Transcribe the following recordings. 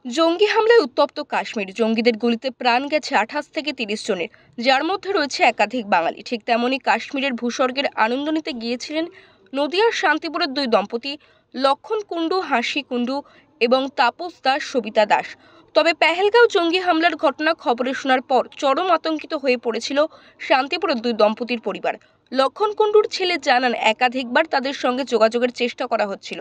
জঙ্গি হামলায় উত্তপ্ত কাশ্মীর। জঙ্গিদের গুলিতে প্রাণ গেছে 28 থেকে 30 জনের, যার মধ্যে রয়েছে একাধিক বাঙালি। ঠিক তেমনই কাশ্মীরের ভূস্বর্গের আনন্দ নিতে গিয়েছিলেন নদিয়ার শান্তিপুরের দুই দম্পতি, লক্ষণ কুণ্ডু হাসি কুণ্ডু এবং তাপস দাস সবিতা দাস। তবে পেহেলগাঁও জঙ্গি হামলার ঘটনা খবরে শোনার পর চরম আতঙ্কিত হয়ে পড়েছিল শান্তিপুরের দুই দম্পতির পরিবার। লক্ষণ কুণ্ডুর ছেলে জানান, একাধিকবার তাদের সঙ্গে যোগাযোগের চেষ্টা করা হচ্ছিল,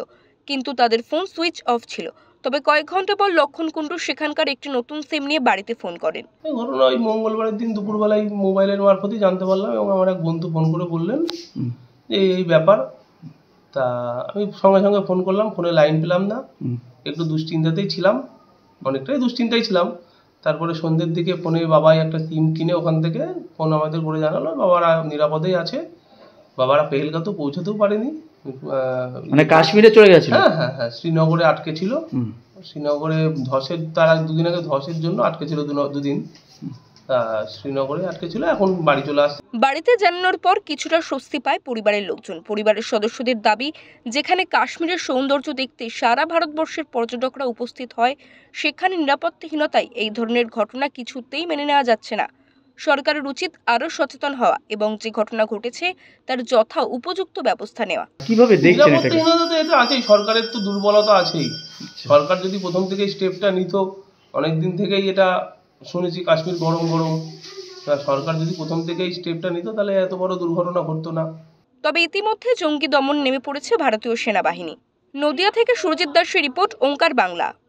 কিন্তু তাদের ফোন সুইচ অফ ছিল। তবে কয়েক ঘন্টা পর লক্ষণ কুণ্ডু সেখানকার একটি নতুন সিম নিয়ে বাড়িতে ফোন করেন। ঘটনা ওই মঙ্গলবারের দিন দুপুরবেলায় মোবাইলের মারফতই জানতে পারলাম এবং আমার এক বন্ধু ফোন করে বললেন যে এই ব্যাপার। তা আমি সঙ্গে সঙ্গে ফোন করলাম, ফোনে লাইন পেলাম না, একটু দুশ্চিন্তাতেই ছিলাম, অনেকটাই দুশ্চিন্তায় ছিলাম। তারপরে সন্ধ্যের দিকে ফোনে বাবাই একটা সিম কিনে ওখান থেকে ফোন আমাদের করে জানালো বাবারা নিরাপদেই আছে, বাবারা পেহেলগাঁও তো পৌঁছতেও পারেনি, মানে কাশ্মীরে চলে গেছিল। হ্যাঁ হ্যাঁ হ্যাঁ, শ্রীনগরে আটকে ছিল। শ্রীনগরে ধসের তার দুদিন আগে ধসের জন্য আটকে ছিল দুদিন, শ্রীনগরে আটকে ছিল, এখন বাড়ি চলে আসছে। বাড়িতে জানানোর পর কিছুটা স্বস্তি পায় পরিবারের লোকজন। পরিবারের সদস্যদের দাবি, যেখানে কাশ্মীরের সৌন্দর্য দেখতে সারা ভারতবর্ষের পর্যটকরা উপস্থিত হয়, সেখানে নিরাপত্তাহীনতায় এই ধরনের ঘটনা কিছুতেই মেনে নেওয়া যাচ্ছে না। সরকারের উচিত আরো সচেতন হওয়া এবং যে ঘটনা ঘটেছে তার যথা উপযুক্ত ব্যবস্থা নেওয়া। কিভাবে দেখছেন এটা? নিরাপত্তাহীনতা তো এটা আছেই, সরকারের তো দুর্বলতা আছেই। সরকার যদি প্রথম থেকেই স্টেপটা নিত, অনেক দিন থেকেই এটা শুনেছি কাশ্মীর গরম গরম, সরকার যদি প্রথম থেকেই স্টেপটা নিত তাহলে এত বড় দুর্ঘটনা ঘটতো না। তবে ইতিমধ্যে জঙ্গি দমন নেমে পড়েছে ভারতীয় সেনাবাহিনী। নদিয়া থেকে সুরজিৎ দাসের রিপোর্ট, ওঙ্কার বাংলা।